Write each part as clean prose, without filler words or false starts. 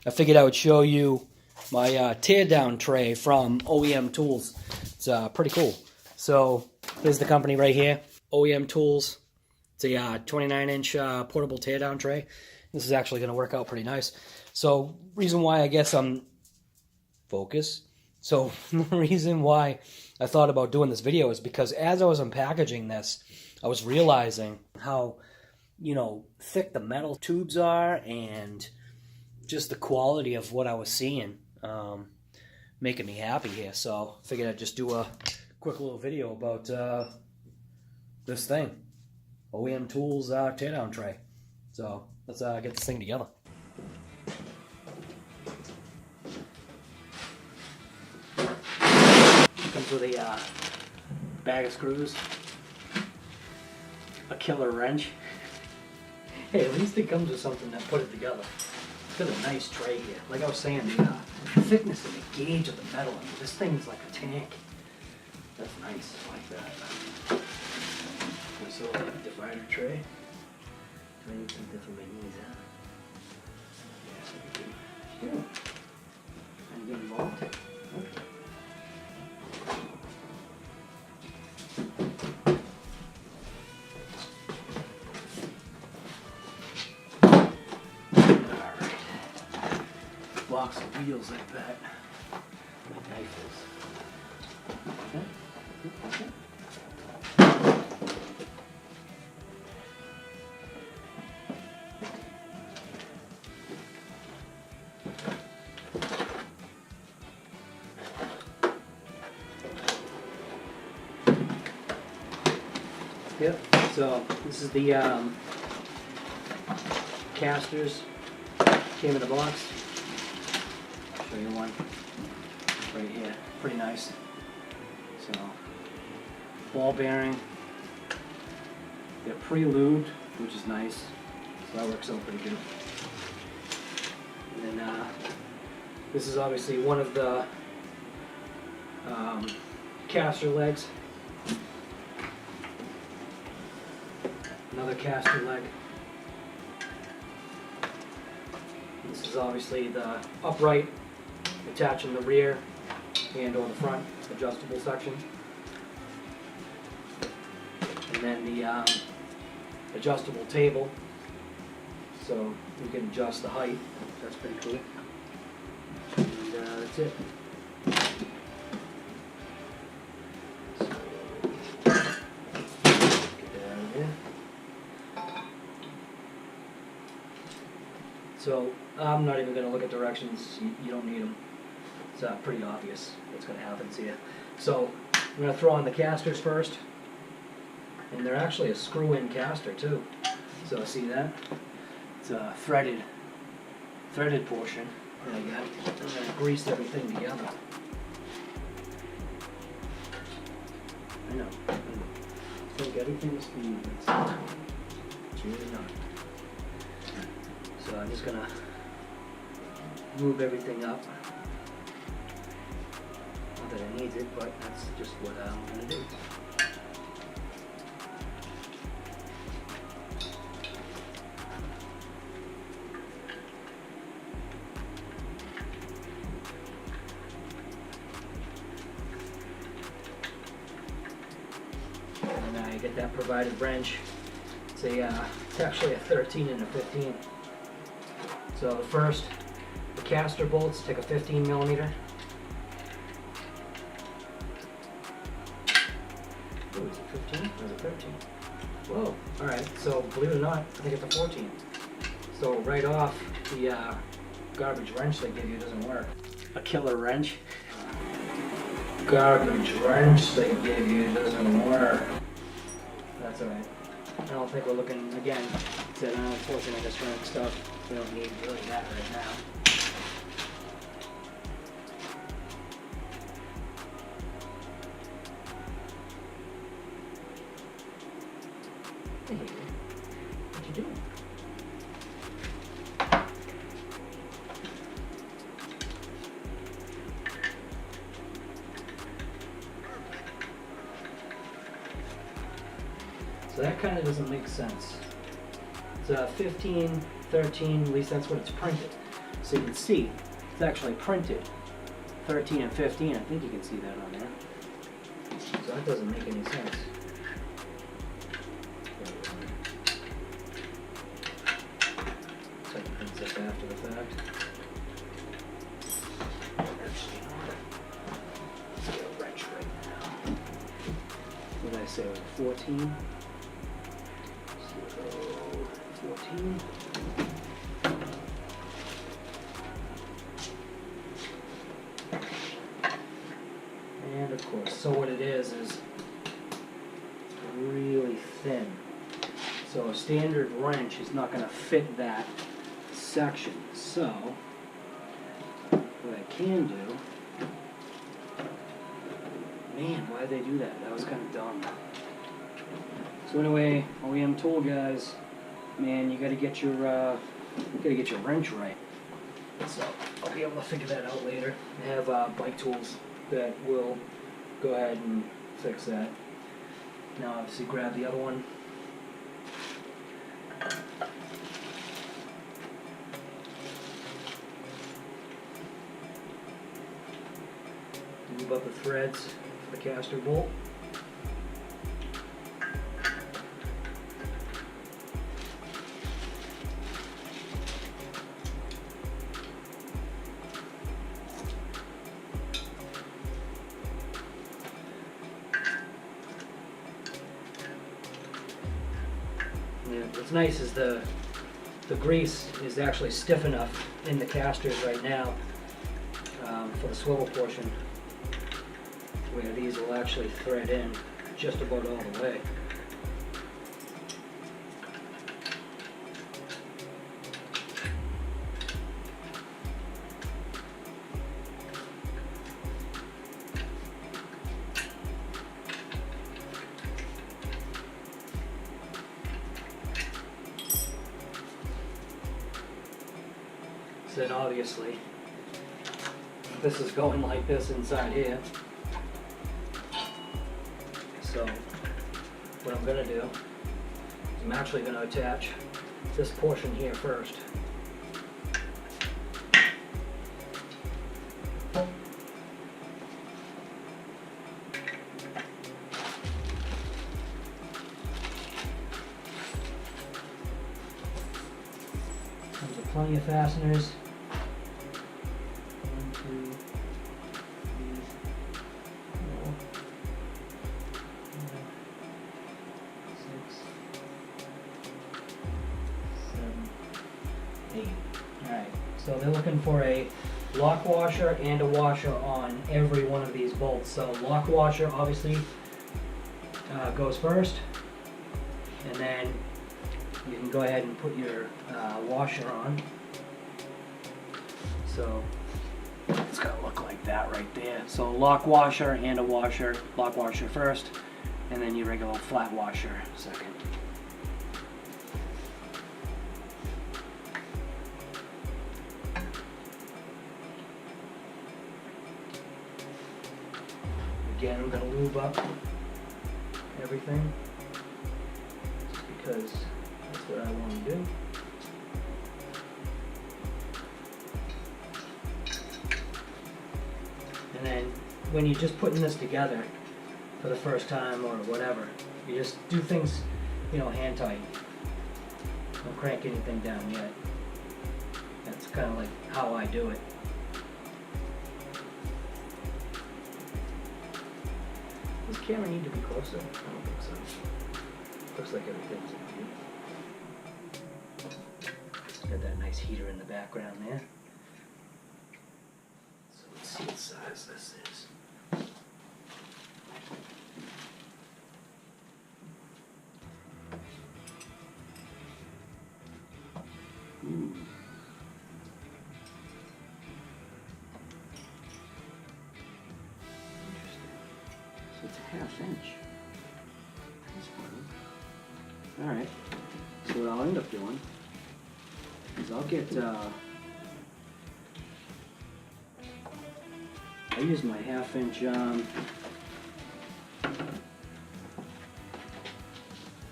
I figured I would show you my tear down tray from OEMTOOLS. It's pretty cool. So here's the company right here, OEMTOOLS. It's a 29-inch portable tear down tray. This is actually going to work out pretty nice. So reason why I guess I'm focused. So the reason why I thought about doing this video is because as I was unpackaging this, I was realizing how, you know, thick the metal tubes are and just the quality of what I was seeing, making me happy here. So I figured I'd just do a quick little video about this thing, OEMTOOLS teardown tray. So let's get this thing together. Comes with a bag of screws, a killer wrench. Hey, at least it comes with something that put it together. It's got a nice tray here. Like I was saying, the thickness of the gauge of the metal. I mean, this thing's like a tank. That's nice. I like that. So divider tray. Do I need some different knees, huh? Yes, I do. And get involved. Okay. Blocks of wheels like that. Like knives. Okay. Okay. Yep. So this is the casters. Came in a box. Show you one right here. Pretty nice. So ball bearing. They're pre-lubed, which is nice. So that works out pretty good. And then this is obviously one of the caster legs. Another caster leg. This is obviously the upright, attaching the rear and or the front adjustable section. And then the adjustable table, so you can adjust the height. That's pretty cool. And that's it. So, get that out of here. So I'm not even going to look at directions. You don't need them. It's pretty obvious what's going to happen to you. So I'm going to throw on the casters first. And they're actually a screw-in caster too. So see that? It's a threaded portion. And I'm going to grease everything together. I know. I think everything is smooth. It's really not. So I'm just going to move everything up. Not that it needs it, but that's just what I'm going to do. And I get that provided wrench. It's actually a 13 and a 15. So the caster bolts take a 15 millimeter. Oh, is it 15 or is it 13? Whoa, alright, so believe it or not, I think it's a 14. So right off, the garbage wrench they give you doesn't work. A killer wrench. Garbage wrench they give you doesn't work. That's alright. I don't think we're looking, again, said unfortunately this ceramic stuff, we don't need really that right now. Hey, what you doing? So that kind of doesn't make sense. It's a 15, 13, at least that's what it's printed. So you can see it's actually printed 13 and 15. I think you can see that on there. So that doesn't make any sense. Tighten things up after the fact. Actually, let's get a wrench right now. What did I say? 14? So 14. And of course, so what it is really thin. So a standard wrench is not going to fit that section. So what I can do, man, why did they do that? That was kind of dumb. So anyway, OEM tool guys, man, you got to get your wrench right. So I'll be able to figure that out later. I have bike tools that will go ahead and fix that. Now obviously grab the other one. Move up the threads for the caster bolt. What's nice is the grease is actually stiff enough in the casters right now for the swivel portion where these will actually thread in just about all the way. Then obviously this is going like this inside here. So what I'm going to do is I'm actually going to attach this portion here first. Comes with plenty of fasteners. 1, 2, 3, 4, 5, 6, 7, 8. Alright, so they're looking for a lock washer and a washer on every one of these bolts. So lock washer obviously goes first, and then you can go ahead and put your washer on. So it's going to look like that right there. So lock washer and a washer. Lock washer first, and then your regular flat washer second. Again, I'm going to lube up everything just because that's what I want to do. And then when you're just putting this together for the first time or whatever, you just do things, you know, hand tight. Don't crank anything down yet. That's kind of like how I do it. Does the camera need to be closer? I don't think so. Looks like everything's in. Got that nice heater in the background there. So let's see what size this is. Ooh. So it's a 1/2 inch. That's funny. Alright. So what I'll end up doing is I'll get I use my 1/2 inch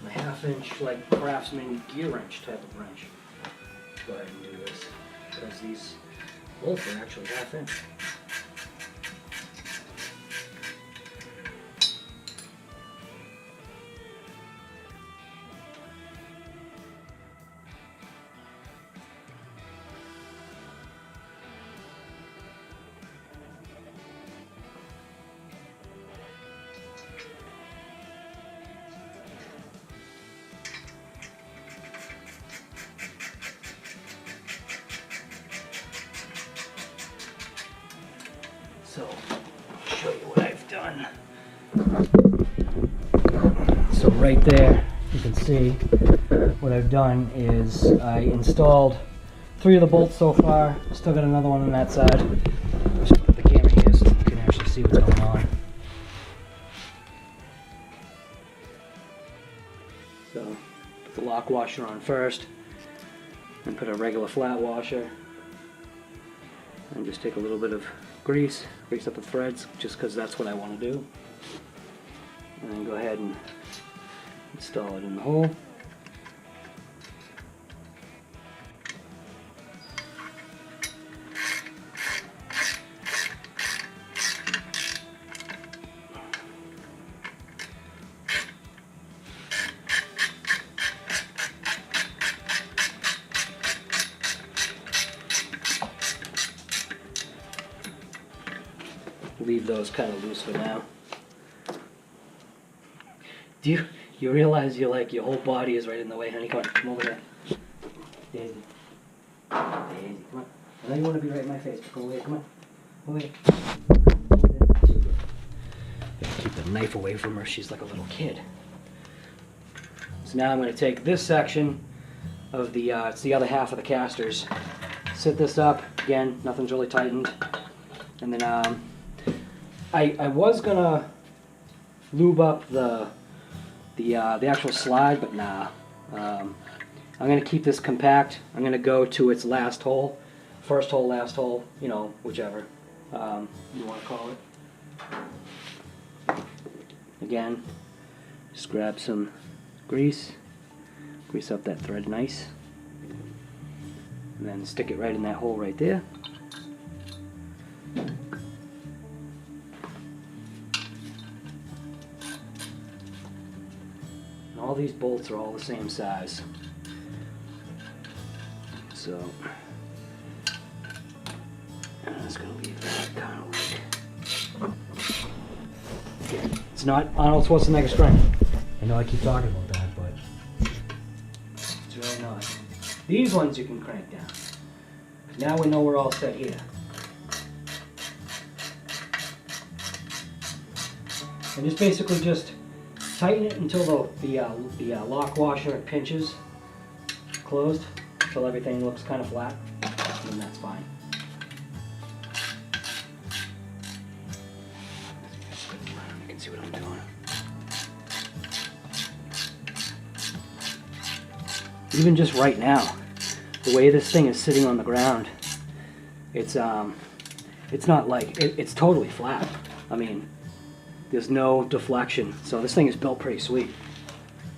my 1/2 inch like Craftsman gear wrench type of wrench. Go ahead and do this because these Both are actually 1/2 inch. So, I'll show you what I've done. So right there, you can see what I've done is I installed 3 of the bolts so far. Still got another one on that side. Just put the camera here so you can actually see what's going on. So, put the lock washer on first, and put a regular flat washer. And just take a little bit of grease up the threads, just because that's what I want to do. And then go ahead and install it in the hole. Leave those kind of loose for now. Do you realize your whole body is right in the way, honey? Come over there. Daisy. Daisy, come on. I know you want to be right in my face, but go away, come on. Go away. Keep the knife away from her, she's like a little kid. So now I'm going to take this section of the, it's the other half of the casters. Sit this up, again, nothing's really tightened. And then I was gonna lube up the actual slide, but nah. I'm gonna keep this compact. I'm gonna go to its last hole, first hole, last hole, you know, whichever you want to call it. Again, just grab some grease up that thread nice, and then stick it right in that hole right there. All these bolts are all the same size. So I'm just going to leave that kind of like... It's not Arnold Schwarzenegger strength. I know I keep talking about that, but it's really not. These ones you can crank down. Now we know we're all set here. And just basically just tighten it until the lock washer pinches closed, until everything looks kind of flat, and that's fine. You can see what I'm doing. Even just right now, the way this thing is sitting on the ground, it's not like it's totally flat. I mean, there's no deflection, so this thing is built pretty sweet.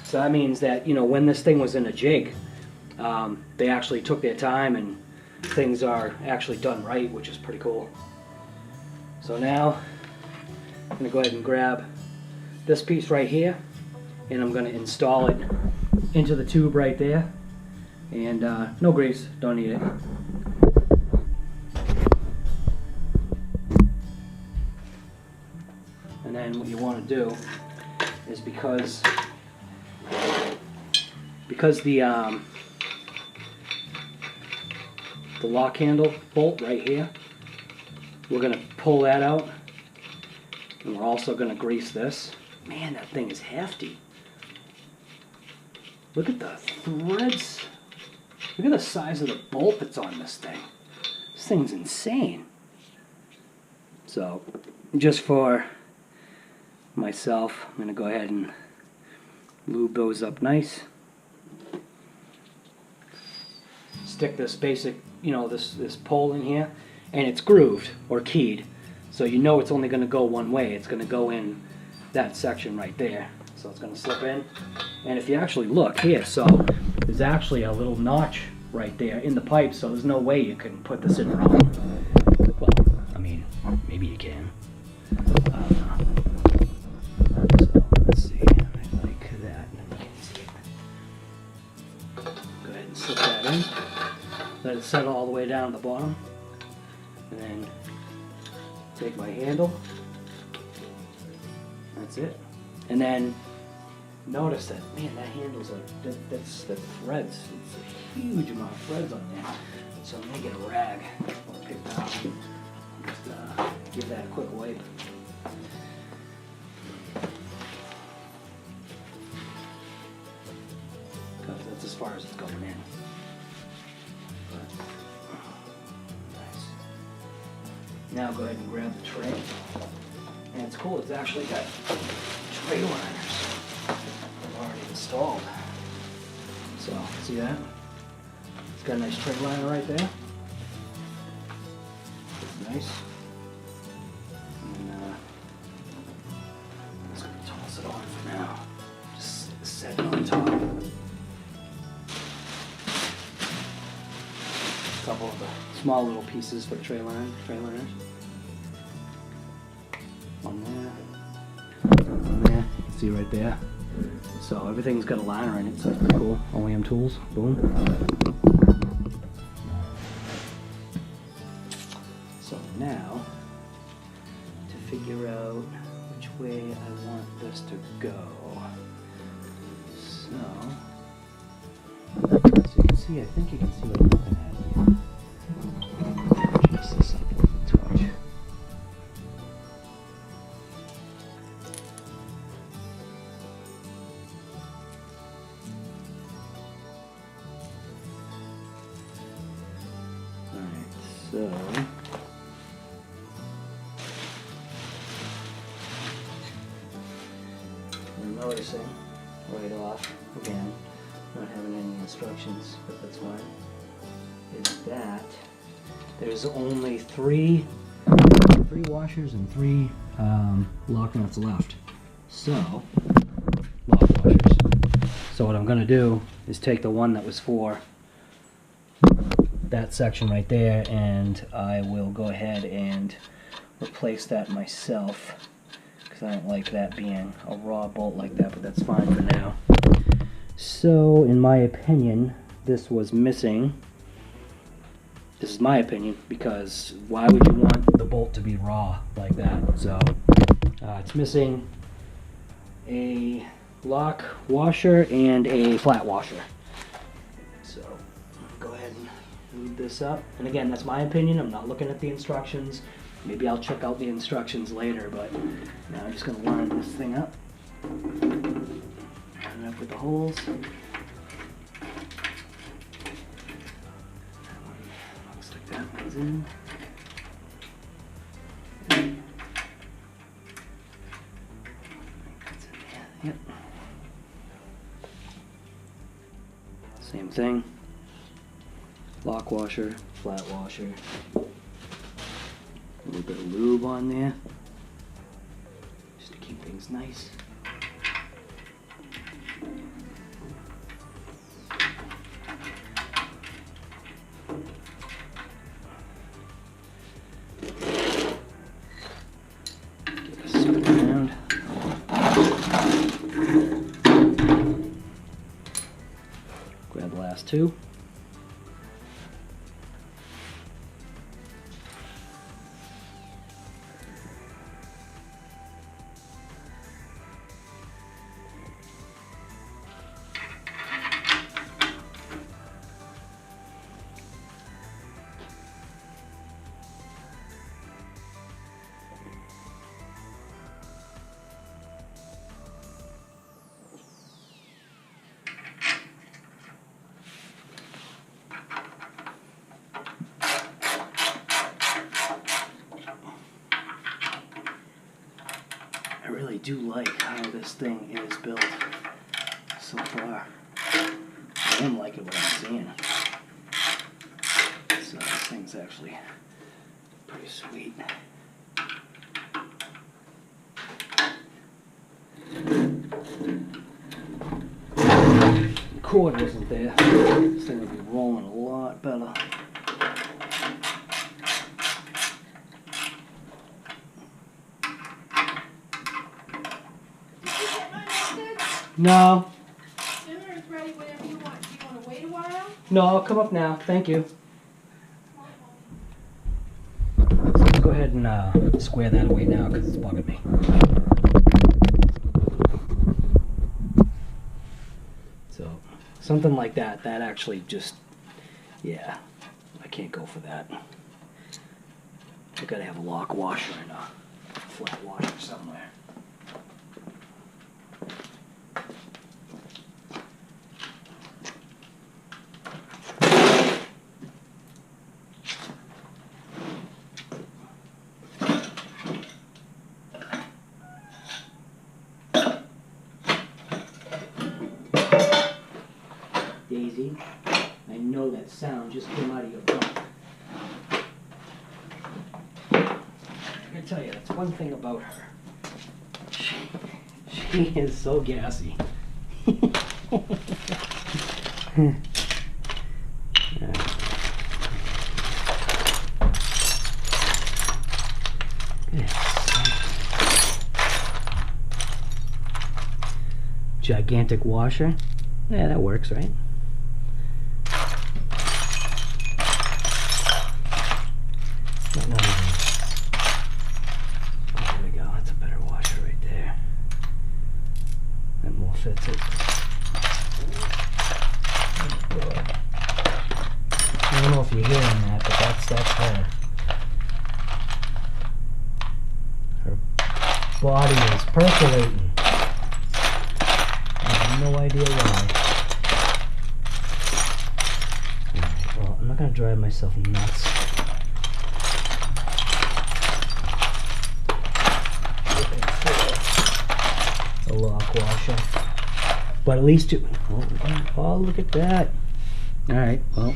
So that means that, you know, when this thing was in a jig, they actually took their time and things are actually done right, which is pretty cool. So now I'm going to go ahead and grab this piece right here, and I'm going to install it into the tube right there. And no grease, don't need it. And then what you want to do is because the lock handle bolt right here, we're going to pull that out, and we're also going to grease this. Man, that thing is hefty. Look at the threads. Look at the size of the bolt that's on this thing. This thing's insane. So, just for myself, I'm going to go ahead and lube those up nice. Stick this basic, you know, this pole in here, and it's grooved or keyed, so you know it's only going to go one way. It's going to go in that section right there. So it's going to slip in, and if you actually look here, so there's actually a little notch right there in the pipe, so there's no way you can put this in wrong. Well, I mean, maybe you can. So let's see. I like that. You can see it. Go ahead and slip that in. Let it settle all the way down at the bottom, and then take my handle. That's it. And then notice that, man, that handle's like, that's the threads. It's a huge amount of threads on there. So I'm gonna get a rag or a paper towel. Just give that a quick wipe. Because that's as far as it's going in. But, nice. Now go ahead and grab the tray. And it's cool, it's actually got tray liners already installed. So, see that? It's got a nice tray liner right there. It's nice. And I'm just going to toss it on for now. Just set it on top. A couple of the small little pieces for tray liners. On there, see right there. So everything's got a liner in it, so it's pretty cool. OEM tools, boom. So now, to figure out which way I want this to go. So you can see, I think you can see what I'm looking at here. Adjust this up a touch. So, I'm noticing right off, again, not having any instructions, but that's fine, is that there's only three washers and 3 lock nuts left. So, lock washers. So what I'm going to do is take the one that was for that section right there, and I will go ahead and replace that myself, because I don't like that being a raw bolt like that, but that's fine for now. So in my opinion, this was missing. This is my opinion, because why would you want the bolt to be raw like that? So it's missing a lock washer and a flat washer. So go ahead and move this up, and again, that's my opinion. I'm not looking at the instructions. Maybe I'll check out the instructions later, but now I'm just going to line this thing up. Line it up with the holes. That one looks like that one's in. That's in there. Yep. Same thing. Lock washer, flat washer, a little bit of lube on there, just to keep things nice. Get a spin around. Grab the last 2. I really do like how this thing is built so far. I am liking what I'm seeing. So this thing's actually pretty sweet. Cool. cord wasn't there, this thing would be rolling a lot better. No. Dinner is ready whenever you want. Do you want to wait a while? No, I'll come up now. Thank you. So let's go ahead and square that away now because it's bugging me. So something like that, that actually just, yeah, I can't go for that. I gotta have a lock washer and a flat washer somewhere. Daisy, I know that sound just came out of your mouth. I gotta tell you, that's one thing about her. She is so gassy. Gigantic washer. Yeah, that works, right? There we go. That's a better washer right there. That more fits it. I don't know if you're hearing that, but that's her. Her body is percolating. I have no idea why. Alright, well, I'm not going to drive myself nuts. A lock washer. But at least you... Oh, look at that. Alright, well,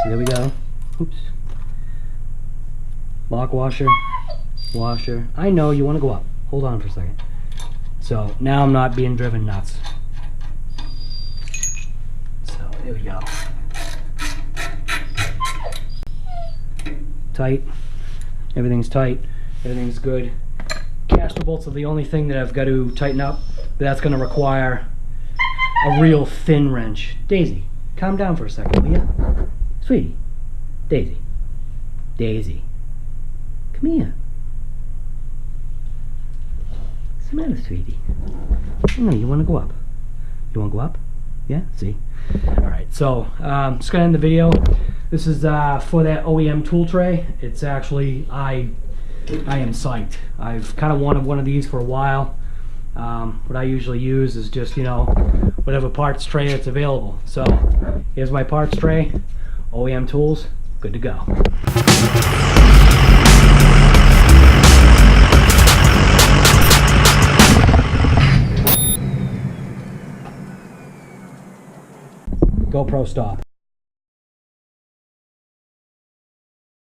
so there we go. Oops. Lock washer. Washer. I know, you want to go up. Hold on for a second. So, now I'm not being driven nuts. So, there we go. Tight. Everything's tight. Everything's good. Caster bolts are the only thing that I've got to tighten up. But that's going to require a real thin wrench. Daisy, calm down for a second, will you? Sweetie. Daisy. Daisy. Come here. What's the matter, sweetie? No, you want to go up? You want to go up? Yeah? See? Alright, so just going to end the video. This is for that OEM tool tray. It's actually, I am psyched. I've kind of wanted one of these for a while. What I usually use is just, you know, whatever parts tray that's available. So here's my parts tray, OEM tools, good to go. GoPro stop.